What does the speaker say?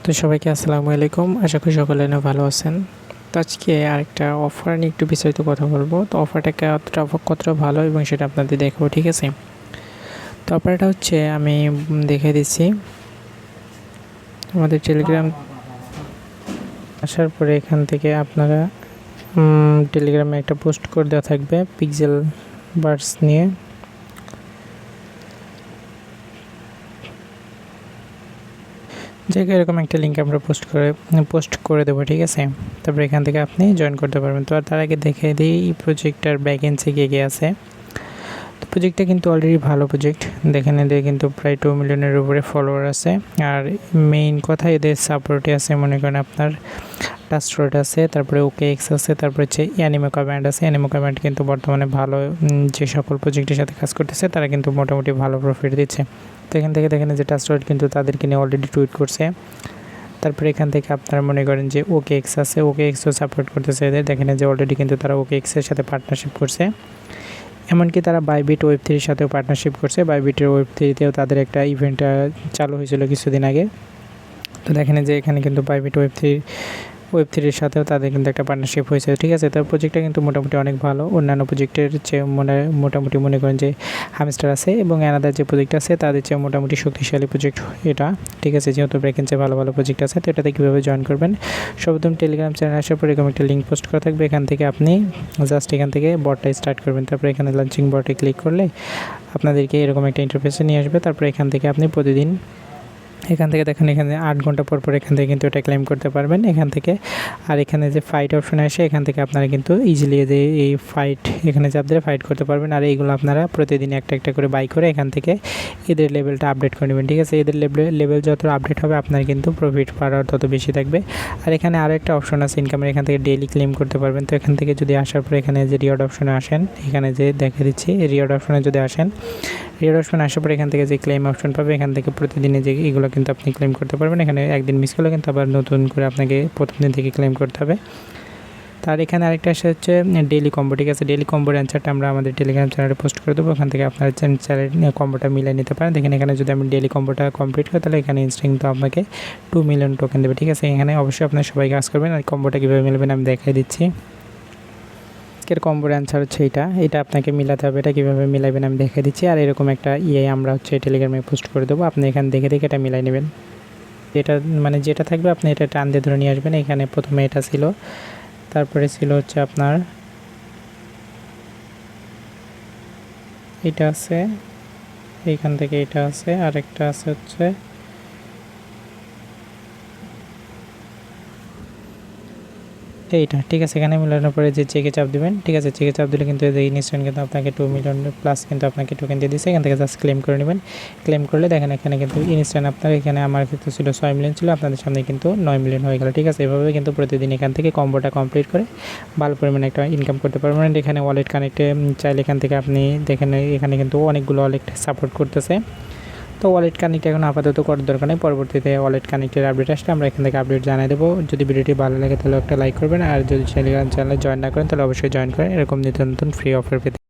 তো সবাইকে আসসালামু আলাইকুম। আশা করি সকলে ভালো আছেন। তো আজকে আরেকটা অফার নিয়ে একটু বিস্তারিত কথা বলবো। তো অফারটা কতটা ভালো এবং সেটা আপনাদের দেখাবো, ঠিক আছে? তো অফারটা হচ্ছে আমি দেখে দিচ্ছি। আমাদের টেলিগ্রাম আসার পরে এখান থেকে আপনারা টেলিগ্রামে একটা পোস্ট করে দেওয়া থাকবে পিক্সেল বাডস নিয়ে। জায়গায় এরকম একটা লিঙ্ক আমরা পোস্ট করে দেবো, ঠিক আছে? তারপরে এখান থেকে আপনি জয়েন করতে পারবেন। তো তার আগে দেখে দিই এই প্রজেক্টটার ভ্যাকেন্সি কে আছে। তো প্রজেক্টটা কিন্তু অলরেডি ভালো প্রজেক্ট, দেখেন এদের কিন্তু প্রায় 2 মিলিয়নের উপরে ফলোয়ার আছে। আর মেইন কথা এদের সাপোর্টে আছে, মনে করেন আপনার টাস্ট্রয়েড আছে, তারপরে ওকে এক্স আছে, তারপরে হচ্ছে অ্যানিমো কমান্ড আছে। অ্যানিমো কমান্ড কিন্তু বর্তমানে ভালো, যে সকল প্রজেক্টের সাথে কাজ করতেছে তারা কিন্তু মোটামুটি ভালো প্রফিট দিচ্ছে। তো এখান থেকে দেখেন যে টাস্ট্রয়েড কিন্তু তাদেরকে নিয়ে অলরেডি টুইট করছে। তারপরে এখান থেকে আপনারা মনে করেন যে ওকে এক্স আছে, ওকে এক্সও সাপোর্ট করতেছে এদের, দেখেন যে অলরেডি কিন্তু তারা ওকে এক্সের সাথে পার্টনারশিপ করছে। এমনকি তারা বাইবিট ওয়েব3 সাথেও পার্টনারশিপ করছে। বাইবিটের ওয়েব3তেও তাদের একটা ইভেন্ট চালু হয়েছিল কিছুদিন আগে। তো দেখেন যে এখানে কিন্তু বাইবিট ওয়েব3-এর সাথেও তাদের কিন্তু একটা পার্টনারশিপ হয়েছে, ঠিক আছে? তার প্রজেক্টটা কিন্তু মোটামুটি অনেক ভালো, অন্যান্য প্রজেক্টের চেয়ে মোটামুটি মনে করেন যে হামস্টার আছে এবং অ্যানাদার যে প্রজেক্ট আছে তাদের চেয়ে মোটামুটি শক্তিশালী প্রজেক্ট এটা, ঠিক আছে? যেহেতু ভ্যাকেন্সি ভালো ভালো প্রজেক্ট আছে। তো এটাতে কীভাবে জয়েন করবেন, সর্বপ্রথম টেলিগ্রাম চ্যানেল আসার পর এরকম একটা লিঙ্ক পোস্ট করা থাকবে। এখান থেকে আপনি জাস্ট এখান থেকে বটটা স্টার্ট করবেন। তারপরে এখানে লঞ্চিং বটে ক্লিক করলে আপনাদেরকে এরকম একটা ইন্টারফেসে নিয়ে আসবে। তারপরে এখান থেকে আপনি প্রতিদিন এখান থেকে দেখেন এখানে 8 ঘন্টা পর এখান থেকে কিন্তু এটা ক্লেম করতে পারবেন এখান থেকে। আর এখানে যে ফাইট অপশন আসে এখান থেকে আপনারা কিন্তু ইজিলি যে এই ফাইট এখানে চাপ দিয়ে ফাইট করতে পারবেন। আর এইগুলো আপনারা প্রতিদিন একটা একটা করে বাই করে এখান থেকে এদের লেভেলটা আপডেট করে নেবেন, ঠিক আছে? এদের লেভেল যত আপডেট হবে আপনার কিন্তু প্রফিট পাওয়ার তত বেশি থাকবে। আর এখানে আরও একটা অপশন আছে ইনকামের, এখান থেকে ডেইলি ক্লেম করতে পারবেন। তো এখান থেকে যদি আসার পর এখানে যে রিওয়ার্ড অপশনে আসেন, এখানে যে দেখে দিচ্ছি রিওয়ার্ড অপশনে যদি আসেন, রিওয়ার্ড অপশন আসার পর এখান থেকে যে ক্লেম অপশন পাবে এখান থেকে প্রতিদিনে যে এগুলো কিন্তু আপনি ক্লেম করতে পারবেন। এখানে একদিন মিস করলে কিন্তু আবার নতুন করে আপনাকে প্রথম দিন থেকে ক্লেম করতে হবে। তার এখানে আরেকটা আসে হচ্ছে ডেইলি কম্বো, ঠিক আছে? ডেইলি কম্বোর অ্যান্সারটা আমরা আমাদের টেলিগ্রাম চ্যানেলে পোস্ট করে দেবো। ওখান থেকে আপনার চ্যানেল কম্বোটা মিলিয়ে নিতে পারেন। দেখেন এখানে যদি আমি ডেইলি কম্বোটা কমপ্লিট করি তাহলে এখানে ইনস্টা কিন্তু আপনাকে 2 মিলিয়ন টোকেন দেবে, ঠিক আছে? এখানে অবশ্যই আপনার সবাই কাজ করবেন। আর কম্বোটা কীভাবে মিলবেন আমি দেখাই দিচ্ছি। আজকের কম্বোর অ্যান্সার হচ্ছে এটা আপনাকে মিলাতে হবে। এটা কীভাবে মিলাবেন আমি দেখে দিচ্ছি। আর এরকম একটা আমরা হচ্ছে টেলিগ্রামে পোস্ট করে দেবো, আপনি এখানে দেখে এটা মিলাই নেবেন। এটা মানে যেটা থাকবে আপনি এটা টান দিয়ে ধরে নিয়ে আসবেন। এখানে প্রথমে এটা ছিল, তারপরে ছিল হচ্ছে আপনার এটা আছে, এইখান থেকে এটা আছে, আর একটা আছে হচ্ছে এইটা, ঠিক আছে? এখানে মিলানোর পরে যে চেকে চাপ দেবেন, ঠিক আছে? চেকে চাপ দিলে কিন্তু এই ইনস্ট্যান্ট কিন্তু আপনাকে 2 মিলিয়ন প্লাস কিন্তু আপনাকে টোকেন দিয়ে দিচ্ছে। এখান থেকে জাস্ট ক্লেম করে নেবেন। ক্লেম করলে দেখেন এখানে কিন্তু ইনস্ট্যান্ট আপনার এখানে আমার ক্ষেত্রে ছিল 6 মিলিয়ন ছিল, আপনাদের সামনে কিন্তু 9 মিলিয়ন হয়ে গেল, ঠিক আছে? এভাবে কিন্তু প্রতিদিন এখান থেকে কম্বোটা কমপ্লিট করে ভালো পরিমাণে একটা ইনকাম করতে পারবেন। এখানে ওয়ালেট কানেক্টে চাইলে এখান থেকে আপনি দেখেন এখানে কিন্তু অনেকগুলো ওয়ালেট সাপোর্ট করতেছে। তো ওয়ালেট কানেক্ট এখন আপাতত করার দরকার নেই, পরবর্তীতে ওয়ালেট কানেক্টের আপডেট আসলে আমরা এখান থেকে আপডেট জানিয়ে দেবো। যদি ভিডিওটি ভালো লাগে তাহলে একটা লাইক করবেন, আর যদি চ্যানেলে জয়েন না করেন তাহলে অবশ্যই জয়েন করেন এরকম নিত্য নতুন ফ্রি অফার পেতে।